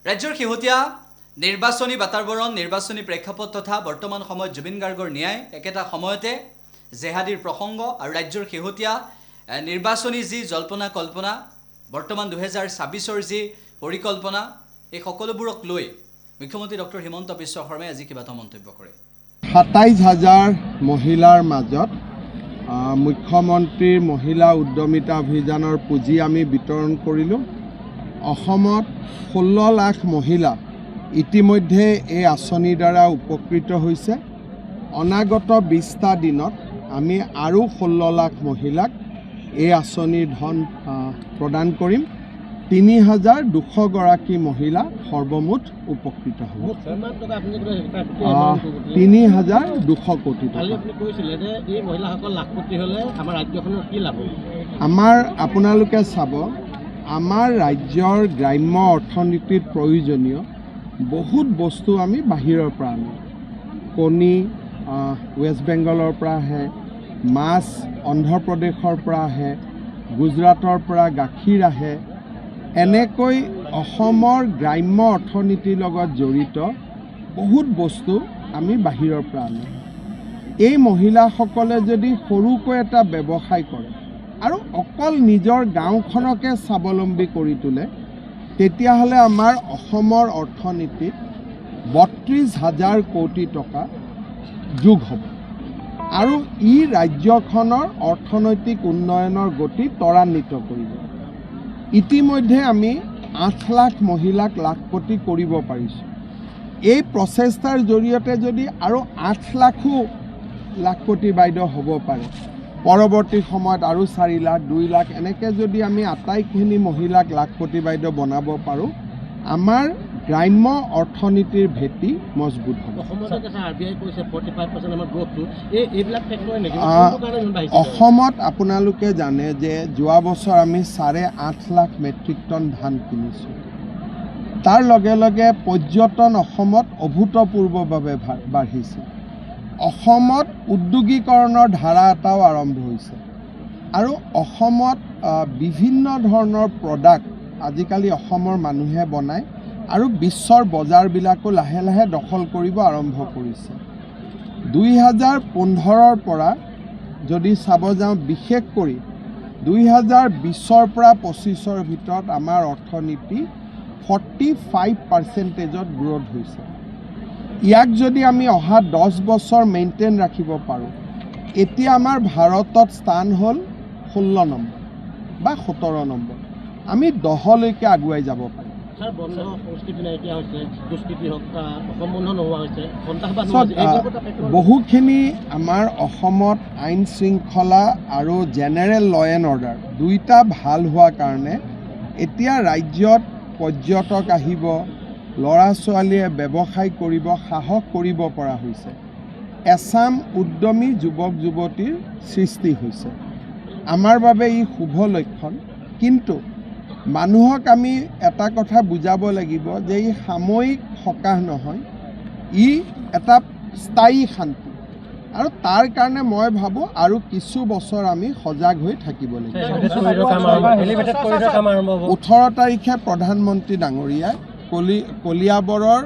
ৰাজ্যৰ শেহতীয়া নিৰ্বাচনী বাতাবৰণ নিৰ্বাচনী প্ৰেক্ষাপট তথা বৰ্তমান সময়ত জুবিন গাৰ্গৰ ন্যায় একেটা সময়তে জেহাদীৰ প্ৰসংগ আৰু ৰাজ্যৰ শেহতীয়া নিৰ্বাচনী যি জল্পনা কল্পনা বৰ্তমান 2026ৰ যি পৰিকল্পনা এই সকলোবোৰক লৈ মুখ্যমন্ত্ৰী ডক্টৰ হিমন্ত বিশ্ব শৰ্মাই আজি কিবা এটা মন্তব্য কৰে। 27,000 মহিলাৰ মাজত মুখ্যমন্ত্ৰীৰ মহিলা উদ্যমিতা অভিযানৰ পুঁজি আমি বিতৰণ কৰিলোঁ। অসমত 16 লাখ মহিলা ইতিমধ্যে এই আঁচনিৰ দ্বাৰা উপকৃত হৈছে। অনাগত 20টা দিনত আমি আৰু 16 লাখ মহিলাক এই আঁচনিৰ ধন প্ৰদান কৰিম। 3,200 গৰাকী মহিলা সৰ্বমুঠ উপকৃত হ'ব। 3,200 কোটি টকা। আমাৰ আপোনালোকে চাব, আমাৰ ৰাজ্যৰ গ্ৰাম্য অৰ্থনীতিত প্ৰয়োজনীয় বহুত বস্তু আমি বাহিৰৰ পৰা আনো। কণী ৱেষ্ট বেংগলৰ পৰা আহে, মাছ অন্ধ্ৰপ্ৰদেশৰ পৰা আহে, গুজৰাটৰ পৰা গাখীৰ আহে। এনেকৈ অসমৰ গ্ৰাম্য অৰ্থনীতিৰ লগত জড়িত বহুত বস্তু আমি বাহিৰৰ পৰা আনো। এই মহিলাসকলে যদি সৰুকৈ এটা ব্যৱসায় কৰে আৰু অকল নিজৰ গাঁওখনকে স্বাৱলম্বী কৰি তোলে, তেতিয়াহ'লে আমাৰ অসমৰ অৰ্থনীতিত 32,000 কোটি টকা যোগ হ'ব আৰু ই ৰাজ্যখনৰ অৰ্থনৈতিক উন্নয়নৰ গতি ত্বৰান্বিত কৰিব। ইতিমধ্যে আমি 8 লাখ মহিলাক লাখপতি কৰিব পাৰিছোঁ। এই প্ৰচেষ্টাৰ জৰিয়তে যদি আৰু 8 লাখো লাখপতি বাইদেউ হ'ব পাৰে, পৰৱৰ্তী সময়ত আৰু 4 লাখ 2 লাখ এনেকৈ যদি আমি আটাইখিনি মহিলাক লাখপতি বাইদেউ বনাব পাৰোঁ, আমাৰ গ্ৰাম্য অৰ্থনীতিৰ ভেটি মজবুত হ'ব। অসমত আপোনালোকে জানে যে যোৱা বছৰ আমি 8.5 লাখ মেট্ৰিক টন ধান কিনিছোঁ। তাৰ লগে লগে পৰ্যটন অসমত অভূতপূৰ্বভাৱে বাঢ়িছে। অসমত উদ্যোগীকৰণৰ ধাৰা এটাও আৰম্ভ হৈছে আৰু অসমত বিভিন্ন ধৰণৰ প্ৰডাক্ট আজিকালি অসমৰ মানুহে বনায় আৰু বিশ্বৰ বজাৰবিলাকো লাহে লাহে দখল কৰিব আৰম্ভ কৰিছে। 2015ৰ পৰা যদি চাব যাওঁ, বিশেষ কৰি 2020ৰ পৰা 25ৰ ভিতৰত আমাৰ অৰ্থনীতি 45%ত গ্ৰ'থ হৈছে। ইয়াক যদি আমি অহা 10 বছৰ মেইনটেইন ৰাখিব পাৰোঁ, এতিয়া আমাৰ ভাৰতত স্থান হ'ল 16 নম্বৰ বা 17 নম্বৰ। আমি 10লৈকে আগুৱাই যাব পাৰিম। বহুখিনি আমাৰ অসমত আইন শৃংখলা আৰু জেনেৰেল ল এণ্ড অৰ্ডাৰ দুইটা ভাল হোৱাৰ কাৰণে এতিয়া ৰাজ্যত পৰ্যটক আহিব, ল'ৰা ছোৱালীয়ে ব্যৱসায় কৰিব, সাহস কৰিব পৰা হৈছে। এছাম উদ্যমী যুৱক যুৱতীৰ সৃষ্টি হৈছে। আমাৰ বাবে ই শুভ লক্ষণ। কিন্তু মানুহক আমি এটা কথা বুজাব লাগিব যে ই সাময়িক সকাহ নহয়, ই এটা স্থায়ী শান্তি আৰু তাৰ কাৰণে মই ভাবোঁ আৰু কিছু বছৰ আমি সজাগ হৈ থাকিব লাগিব। 18 তাৰিখে প্ৰধানমন্ত্ৰী ডাঙৰীয়াই কলিয়াবৰৰ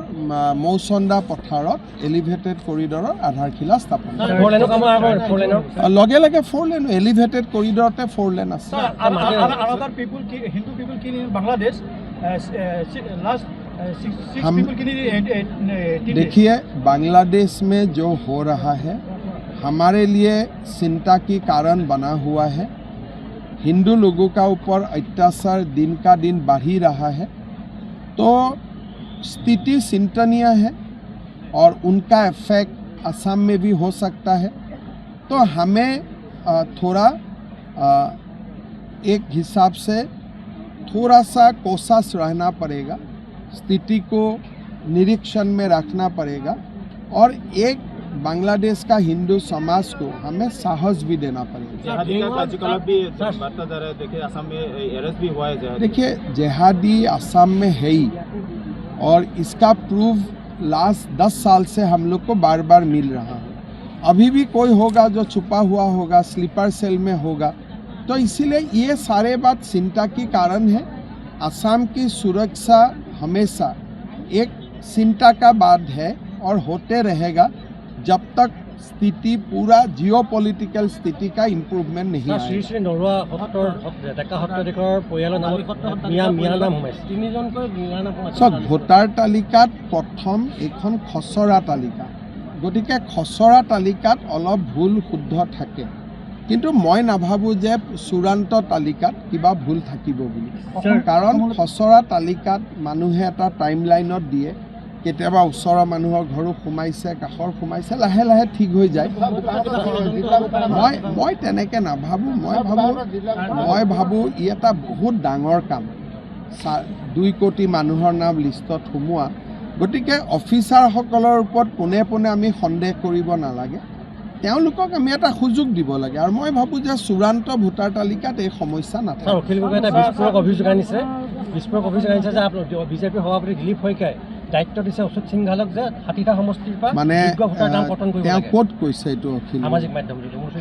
মৌচন্দা পথাৰত এলিভেটেড কৰিডৰৰ আধাৰশিলা স্থাপন কৰে। লগে লগে 4 লেন, এলিভেটেড কৰিডৰতে 4 লেন আছে। देखिए, बांग्लादेश में जो हो रहा है हमारे लिए चिंता की कारण बना हुआ है। हिंदू लोगों का ऊपर अत्याचार दिन का दिन बढ़ ही रहा है, तो स्थिति चिंतनीय है और उनका इफेक्ट असम में भी हो सकता है। तो हमें थोड़ा एक हिसाब से थोड़ा सा कोशिश रहना पड़ेगा, स्थिति को निरीक्षण में रखना पड़ेगा और एक बांग्लादेश का हिंदू समाज को हमें साहस भी देना पड़ेगा। देखिए, जिहादी असम में है ही और इसका प्रूफ लास्ट 10 साल से हम लोग को बार बार मिल रहा है। अभी भी कोई होगा जो छुपा हुआ होगा, स्लीपर सेल में होगा, तो इसीलिए ये सारे बात चिंता की कारण है। असम की सुरक्षा हमेशा एक चिंता का बात है और होते रहेगा जब तक स्थिति पूरा जियोपॉलिटिकल स्थिति का इम्प्रूवमेंट नहीं आएगा। শ্ৰী শ্ৰী নৰুৱা সত্ৰৰ ডেকা সত্ৰাধিকাৰৰ পৰিয়ালৰ নামত মিয়া নাম সোমাইছে, 3জনকৈ মিয়া নাম সোমাইছে। চাওক, ভোটাৰ তালিকাত প্ৰথম এইখন খচৰা তালিকা, গতিকে খচৰা তালিকাত অলপ ভুল শুদ্ধ থাকে, কিন্তু মই নাভাবোঁ যে চূড়ান্ত তালিকাত কিবা ভুল থাকিব বুলি, কাৰণ খচৰা তালিকাত মানুহে এটা টাইম লাইনত দিয়ে, কেতিয়াবা ওচৰৰ মানুহৰ ঘৰো সোমাইছে, কাষৰ সোমাইছে, লাহে লাহে ঠিক হৈ যায়। মই তেনেকৈ নাভাবোঁ। মই ভাবোঁ ই এটা বহুত ডাঙৰ কাম, 2 কোটি মানুহৰ নাম লিষ্টত সোমোৱা। গতিকে অফিচাৰসকলৰ ওপৰত পোনে পোনে আমি সন্দেহ কৰিব নালাগে, তেওঁলোকক আমি এটা সুযোগ দিব লাগে। আৰু মই ভাবোঁ যে চূড়ান্ত ভোটাৰ তালিকাত এই সমস্যা নাথাকে। অখিল গগৈ এটা বিস্ফোৰক অভিযোগ আনিছে যে বিজেপি সভাপতি দিলীপ শইকীয়াই দায়িত্ব দিছে অশোক সিংঘালক যে 60টা সমষ্টিৰ পৰা মানে ভোটাৰ নাম পতন কৰিব তেওঁ লাগে। ক'ত কৈছে এইটো? অখিল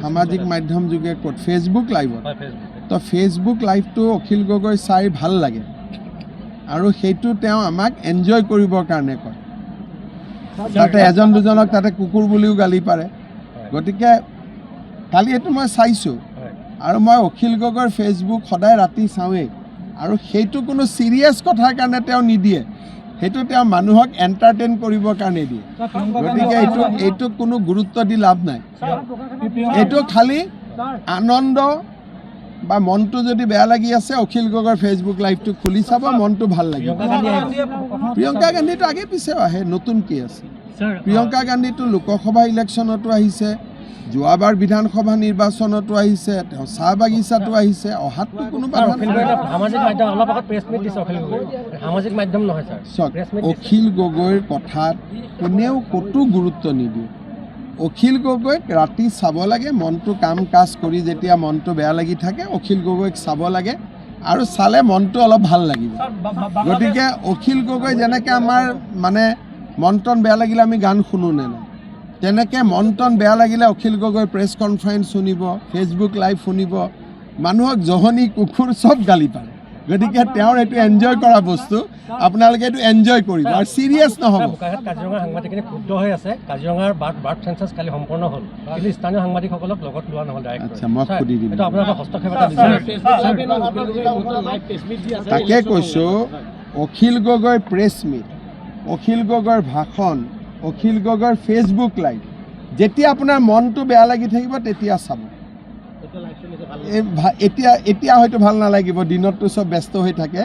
সামাজিক মাধ্যম যোগে ক'ত? ফেচবুক লাইভত। তো ফেচবুক লাইভটো অখিল গগৈ চাই ভাল লাগে, আৰু সেইটো তেওঁ আমাক এনজয় কৰিবৰ কাৰণে কয়। তাতে এজন দুজনক তাতে কুকুৰ বুলিও গালি পাৰে। গতিকে কালি এইটো মই চাইছোঁ, আৰু মই অখিল গগৈৰ ফেচবুক সদায় ৰাতি চাওঁৱেই, আৰু সেইটো কোনো চিৰিয়াছ কথাৰ কাৰণে তেওঁ নিদিয়ে, সেইটো তেওঁ মানুহক এণ্টাৰটেইন কৰিবৰ কাৰণে দিয়ে। গতিকে এইটোক কোনো গুৰুত্ব দি লাভ নাই। এইটো খালি আনন্দ বা মনটো যদি বেয়া লাগি আছে, অখিল গগৈৰ ফেচবুক লাইভটো খুলি চাব, মনটো ভাল লাগিব। প্ৰিয়ংকা গান্ধীটো আগে পিছেও আহে, নতুন কি আছে? প্ৰিয়ংকা গান্ধীটো লোকসভা ইলেকশ্যনতো আহিছে, যোৱাবাৰ বিধানসভা নিৰ্বাচনতো আহিছে, তেওঁ চাহ বাগিচাতো আহিছে, অহাততো কোনো বাধা নাই। চাওক, অখিল গগৈৰ কথাত কোনেও ক'তো গুৰুত্ব নিদিয়ে। অখিল গগৈক ৰাতি চাব লাগে, মনটো কাম কাজ কৰি যেতিয়া মনটো বেয়া লাগি থাকে, অখিল গগৈক চাব লাগে, আৰু চালে মনটো অলপ ভাল লাগিব। গতিকে অখিল গগৈ যেনেকৈ আমাৰ মানে মন টন বেয়া লাগিলে আমি গান শুনো নে নাই, তেনেকৈ মন টন বেয়া লাগিলে অখিল গগৈ প্ৰেছ কনফাৰেন্স শুনিব, ফেচবুক লাইভ শুনিব, মানুহক জহনী কুকুৰ চব গালি পাৰে। গতিকে তেওঁৰ এইটো এনজয় কৰা বস্তু, আপোনালোকে এইটো এনজয় কৰিব আৰু চিৰিয়াছ নহ'ব। কাজিৰঙাৰ সাংবাদিকখিনি ক্ষুব্ধ হৈ আছে। কাজিৰঙাৰ বাৰ্ড চেঞ্চাছ কালি সম্পন্ন হ'ল, কিন্তু স্থানীয় সাংবাদিকসকলক লগত লোৱা নহ'ল। আচ্ছা, মই সুধি দিম। আপোনালোকৰ হস্তক্ষেপ এটা তাকে কৈছোঁ, অখিল গগৈৰ প্ৰেছ মিট, অখিল গগৈৰ ভাষণ, অখিল গগৈৰ ফেচবুক লাইভ, যেতিয়া আপোনাৰ মনটো বেয়া লাগি থাকিব তেতিয়া চাব। এতিয়া হয়তো ভাল নালাগিব, দিনততো চব ব্যস্ত হৈ থাকে,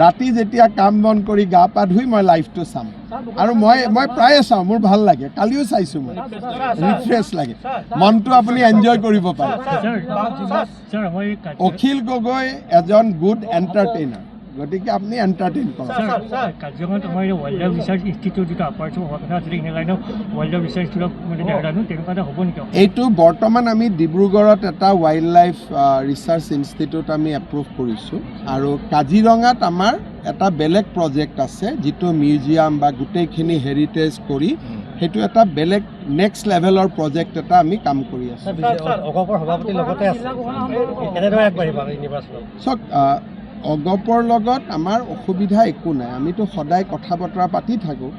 ৰাতি যেতিয়া কাম বন কৰি গা পা ধুই মই লাইভটো চাম, আৰু মই প্ৰায়ে চাওঁ, মোৰ ভাল লাগে। কালিও চাইছোঁ, মই ৰিফ্ৰেছ লাগে, মনটো আপুনি এনজয় কৰিব পাৰে। অখিল গগৈ এজন গুড এণ্টাৰটেইনাৰ, গতিকে আপুনি এণ্টাৰটেইন কৰক। কাজিৰঙাত আমাৰ ৱাইল্ড লাইফ ৰিচাৰ্চ ইনষ্টিটিউট যিটো আপাৰচৰ হোৱা কথা আছিলে, ইংলেণ্ডৰ ৱাইল্ড লাইফ ৰিচাৰ্চ তেনেকুৱা এটা হ'ব নেকি? এইটো বৰ্তমান আমি ডিব্ৰুগড়ত এটা ৱাইল্ড লাইফ ৰিচাৰ্চ ইনষ্টিটিউট আমি এপ্ৰুভ কৰিছোঁ, আৰু কাজিৰঙাত আমাৰ এটা বেলেগ প্ৰজেক্ট আছে, যিটো মিউজিয়াম বা গোটেইখিনি হেৰিটেজ কৰি সেইটো এটা বেলেগ নেক্সট লেভেলৰ প্ৰজেক্ট এটা আমি কাম কৰি আছোঁ। চাওক, অগপৰ লগত আমাৰ অসুবিধা একো নাই, আমিতো সদায় কথা বতৰা পাতি থাকোঁ।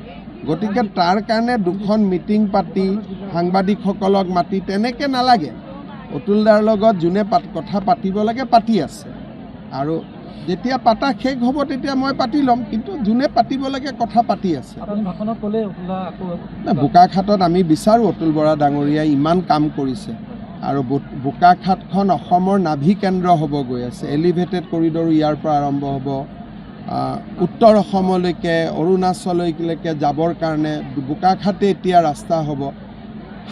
গতিকে তাৰ কাৰণে দুখন মিটিং পাতি সাংবাদিকসকলক মাতি তেনেকৈ নালাগে। অতুলদাৰ লগত যোনে কথা পাতিব লাগে পাতি আছে, আৰু যেতিয়া পাতা শেষ হ'ব তেতিয়া মই পাতি ল'ম, কিন্তু যোনে পাতিব লাগে কথা পাতি আছে। বোকাখাতত আমি বিচাৰোঁ, অতুল বৰা ডাঙৰীয়াই ইমান কাম কৰিছে, আৰু বোকাখাতখন অসমৰ নাভি কেন্দ্ৰ হ'ব গৈ আছে। এলিভেটেড কৰিডৰো ইয়াৰ পৰা আৰম্ভ হ'ব, উত্তৰ অসমলৈকে অৰুণাচললৈকে যাবৰ কাৰণে বোকাখাতে এতিয়া ৰাস্তা হ'ব।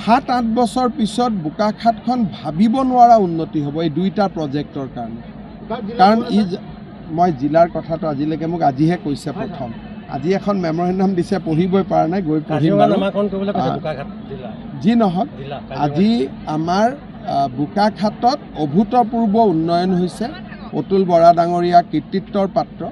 7-8 বছৰ পিছত বোকাখাতখন ভাবিব নোৱাৰা উন্নতি হ'ব এই দুইটা প্ৰজেক্টৰ কাৰণে। কাৰণ মই জিলাৰ কথাটো আজিলৈকে মোক আজিহে কৈছে প্ৰথম, আজি এখন মেমৰেণ্ডাম দিছে, পঢ়িবই পৰা নাই, গৈ পঢ়িম। যি নহওক, আজি আমাৰ বোকাখাতত অভূতপূৰ্ব উন্নয়ন হৈছে, অতুল বৰা ডাঙৰীয়া কৃতিত্বৰ পাত্ৰ।